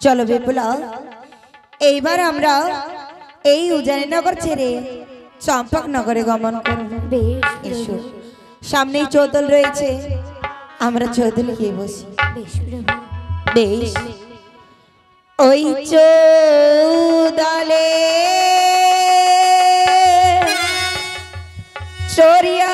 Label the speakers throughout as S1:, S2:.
S1: চলো বিপুলা, এইবার আমরা এই উজানিনগর ছেড়ে চম্পকনগরে গমন করব। এসো, সামনেই চৌতল রয়েছে, আমরা চৌতলে গিয়ে বসি। বেশ, ওই চৌদলে চরিয়া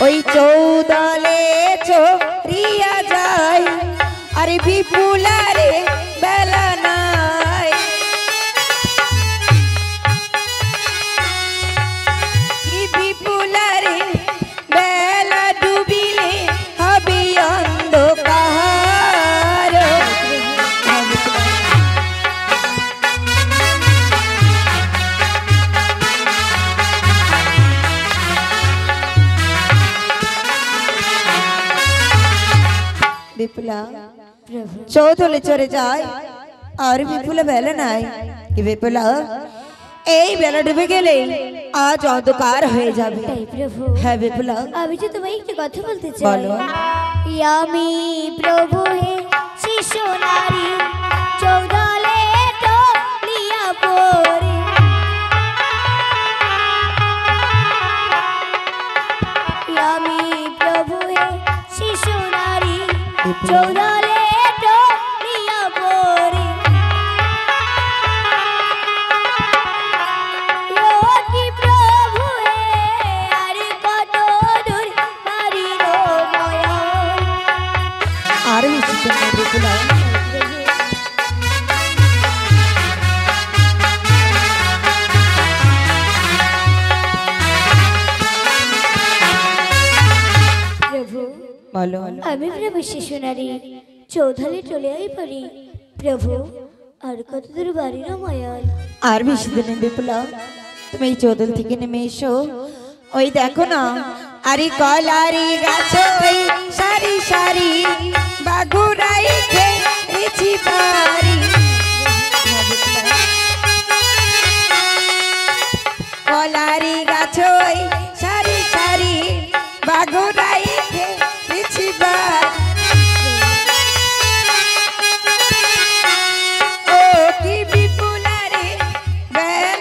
S1: ওই চৌদলে চরিয়া যায়, আরে বিপুলারে বেলা নাই। কি বিপুলারে বেলা ডুবিলে হবে অন্ধকার। বিপুলা চৌতলে চড়ে যায়, আর বিপুলা বেলা নাই। কি বিপুলা, এই বেলা ডুবে গেলে আজ অন্ধকার হয়ে যাবে। হ্যাঁ বিপুলা,
S2: আমি যে তোমায় একটা কথা বলতে চাই।
S1: বলো।
S2: আমি প্রভু হে শিশু নারী চৌদলে টলিয়া পড়ে। আমি প্রভু হে শিশু নারী চৌদলে টলিয়া পড়ে। কি প্রভু হে আর কত দূর হারির মায়া।
S1: আর বেশি সময় বিপুলা,
S2: প্রভু
S1: বলো।
S2: আমি প্রভু শিশু নারী চৌধুরী চলে আই পারি। প্রভু আর কত দূর বাড়ির মায়াল।
S1: আর বেশি দিন বিপুলা, তুমি এই চৌদল থেকে নেমে এসো। ওই দেখো না, আরে কলারি গাছ ওই সারি সারি বাগুরাই খেয়েছি পারি। কলারি গাছ ওই সারি সারি বাগুরাই খেয়েছি পারি। ও কি বিপুলারে বেল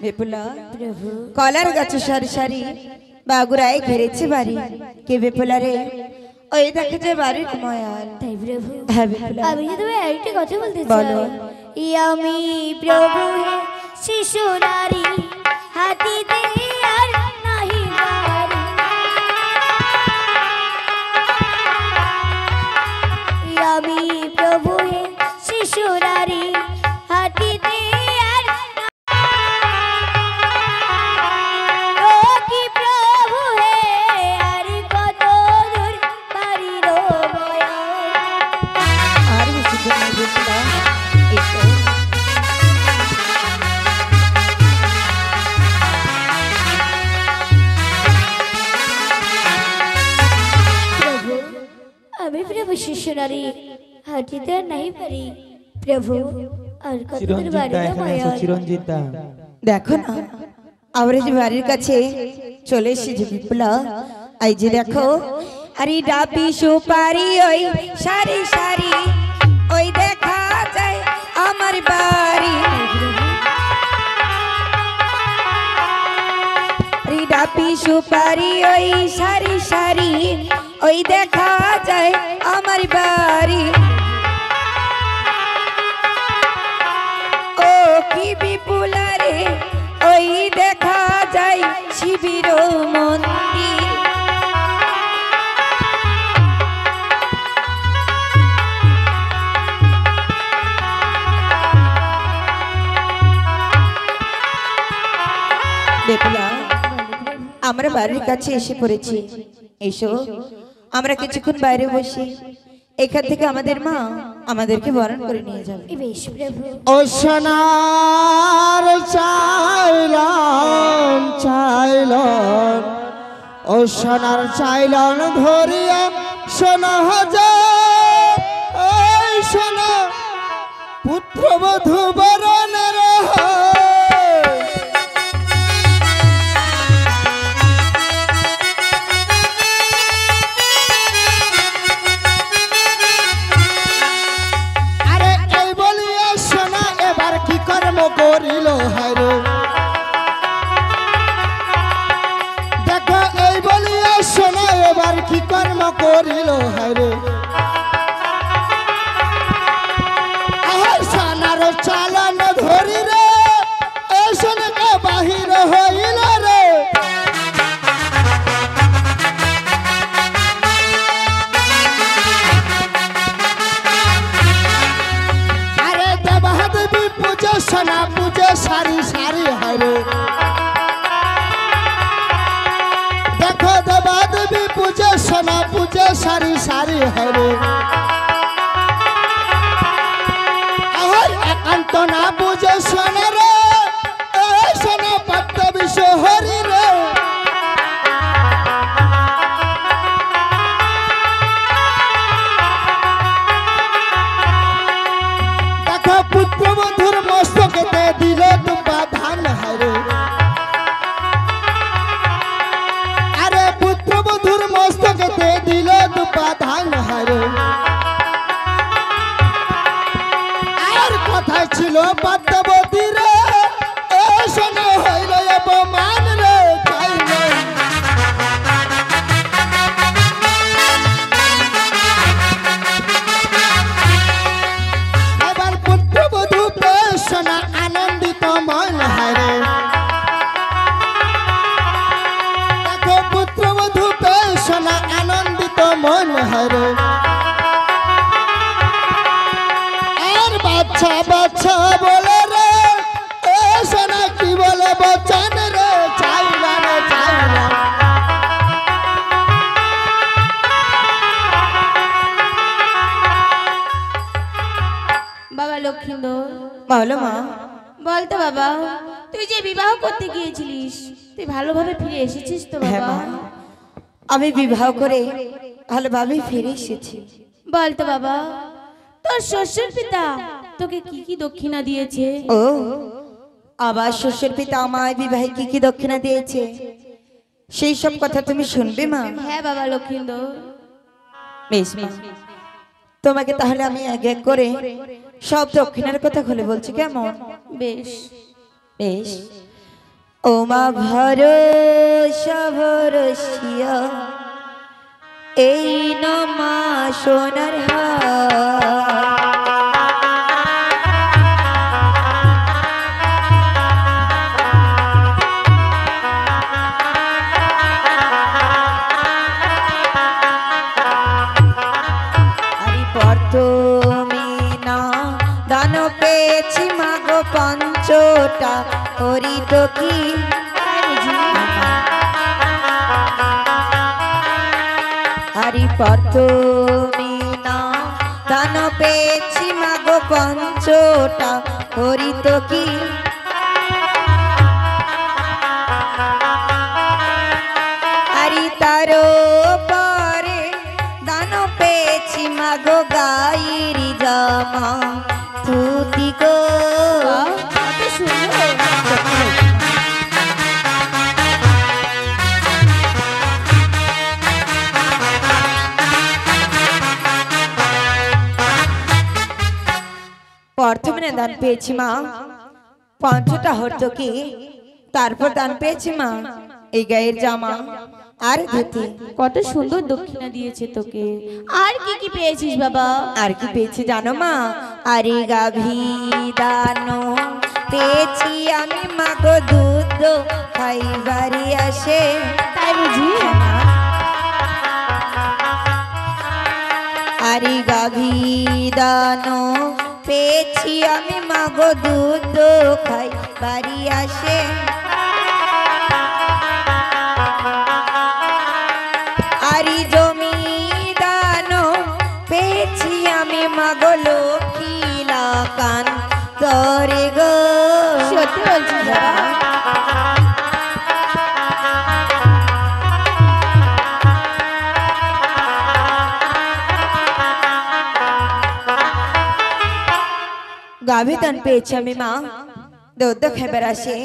S1: বিপুলা, কলার গাছ সারি সারি বাগুরাই ঘেরেছে বাড়ি। কে বিপুলা রে, ওই দেখে যে বাড়ির মায়াল।
S2: তাই প্রভু
S1: হ্যাঁ বিপুলা,
S2: আমি যে তোমায় আরেকটা কথা বলতে
S1: বলো।
S2: চাই। আমি প্রভু হে শিশু নারী হাতিতে আর নাহি বাড়ি। আমি প্রভু হে শিশু নারী হাতিতে আর ও কি প্রভু হে আর কত দূর বাড়ির মায়া।
S1: আর বেশি দিন বিপুলা, এসো।
S2: প্রভু আমি প্রভু শিশু নারী হাঁটিতে আর নাই পারি। প্রভু আর কত দূর বাড়ির মায়া।
S3: চিরঞ্জিতা,
S1: দেখো না, আমরা যে বাড়ির কাছে চলে এসেছি বিপুলা। এই যে দেখো, আরে ডাবি সুপারি ওই সারি সারি, ওই দেখা যায় আমার বাড়ি। আরে ডাবি সুপারি ওই সারি সারি, ওই দেখা যায় আমার বাড়ি। ও কি বিপুলা রে, ওই দেখা যায় শিবির মন্দির। বিপুলা, আমরা বাড়ির কাছে এসে পড়েছি। এসো, আমরা কিছুক্ষণ বাইরে বসি, এখান থেকে আমাদের মা আমাদেরকে বরণ করে নিয়ে যাবে।
S2: বেশ প্রভু।
S3: ও সোনার চাইলন চাইলন, ও সোনার চাইলন ধরিয়া সোনা হাজার, ওই সোনা পুত্রবধূ বরণের করিল হারে। দেখো এই বলিয়া সোনা এবার কি কর্ম করিল হারে। সোনার চালান ধরি রে, এই সোনাকে বাহির হইল রে। সোনা পূজে সারি সারি হারে। দেখো দেবা দেবী পূজে সোনা পূজে সারি সারি হারে। একান্ত না বুঝে সোনা রে, সোনা পদ্ম বিশ্ব হরি রে। দেখো পুত্রবধূর মস্তকেতে দিল দুপা ধান হারে। আরে পুত্রবধূর মস্তকেতে দিল দুপা ধান হারে। আর কথায় ছিল পদ্মবতী রে, সোনা হইল অপমান রে। এবার পুত্রবধূ সোনা আনন্দিত মন হারে। দেখো পুত্রবধূ সোনা আনন্দিত মন হারে। আর বাচ্চা বাচ্চা বলে রে, সোনা কি বলে বচন রে। চাইলা রে চাইলা।
S2: বাবা লক্ষ্মীন্দর,
S1: বলো মা।
S2: বলতো বাবা, তুই যে বিবাহ করতে গিয়েছিলিস, তুই ভালোভাবে ফিরে এসেছিস তো
S1: হ্যাঁ
S2: বাবা?
S1: মা, আমি বিবাহ করে ভালোভাবে ফিরে এসেছি।
S2: বলতো বাবা, তোর শ্বশুর পিতা তোকে কি কি দক্ষিণা দিয়েছে?
S1: ও, আবার শ্বশুর পিতা আমায় বিবাহে কি কি দক্ষিণা দিয়েছে সেই সব কথা তুমি শুনবে মা?
S2: হ্যাঁ বাবা লক্ষ্মীন্দর।
S1: বেশ মা, তোমাকে তাহলে আমি এক এক করে সব দক্ষিণার কথা খুলে বলছি, কেমন?
S2: বেশ
S1: বেশ। ও মা ভরসা ভরসিয়া, এই না মা সোনার হার। দান পেয়েছি মাগো পঞ্চটা, করি তো কি হারি প্রথমে না। দান পেয়েছি মাগো পঞ্চটা, করি তো কি হারি। তারও পরে দান পেয়েছি মাগো গায়ের জামা, তুতি গো প্রথমে দান পেয়েছি মা পঞ্চটা হর্তকি, তারপর দান পেয়েছি মা এই গায়ের জামা আর ধুতি।
S2: কত সুন্দর দক্ষিণা দিয়েছে তোকে। আর কি কি পেয়েছিস বাবা?
S1: আর কি পেয়েছি জানো মা? আরে গাভী দানো পেয়েছি আমি মাগো, দুধ খাইবারি আসে।
S2: তাই বুঝি?
S1: আরে গাভী দানো পেয়েছি আমি মাগো, দুধ খাইবারি আসে। আরি জমি মাগো লক্ষ্মী লাকান তরে গো।
S2: সত্যি বলছিস বাবা?
S1: গাভী দান পেয়েছি আমি মা, দুধ খেবার আসে।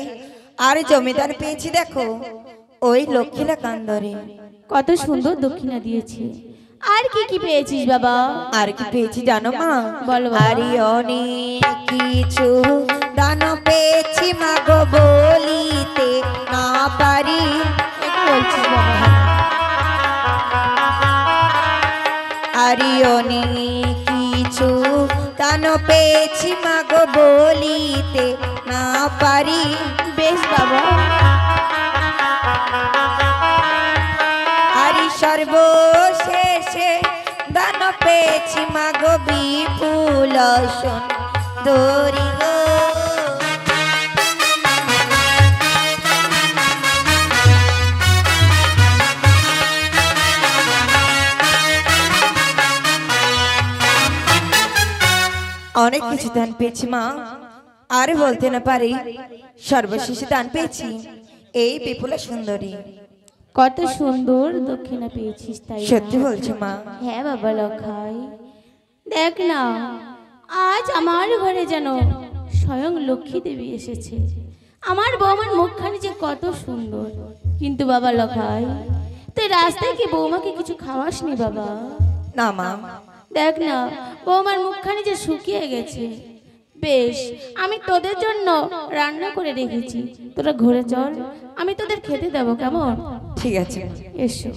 S1: আর জমিদার পেয়েছি দেখো ওই লক্ষ্মীলা কান্দরে।
S2: কত সুন্দর দক্ষিণা দিয়েছে। আর কি কি পেয়েছিস বাবা?
S1: আর কি পেয়েছি জানো মা?
S2: বলো বাবা।
S1: আরে অনেক কিছু দান পেয়েছি মাগো বলিতে না পারি।
S2: কি বলছিস বাবা?
S1: আরে অনেক কিছু দান পেয়েছি মাগো বলিতে না পারি।
S2: বেশ বাবা।
S1: আরে সর্বশেষে দান পেয়েছি মাগো বিপুল সুন্দরী গো। অনেক কিছু দান পেয়েছি মা, আর বলতে না পারি। সর্বশেষে দান পেয়েছি এই বিপুলা সুন্দরী।
S2: কত সুন্দর দক্ষিণা পেয়েছিস তাই না?
S1: সত্যি বলছো মা?
S2: হ্যাঁ বাবা লখাই। দেখ না, আজ আমার ঘরে যেন স্বয়ং লক্ষ্মী দেবী এসেছে। আমার বৌমার মুখখানি যে কত সুন্দর। কিন্তু বাবা লখাই, তুই রাস্তায় কি বৌমাকে কিছু খাওয়াসনি বাবা?
S1: না মা।
S2: দেখ না, বৌমার মুখখানি যে শুকিয়ে গেছে। বেশ, আমি তোদের জন্য রান্না করে রেখেছি, তোরা ঘরে চল, আমি তোদের খেতে দেবো, কেমন?
S1: ঠিক আছে।
S2: এসো।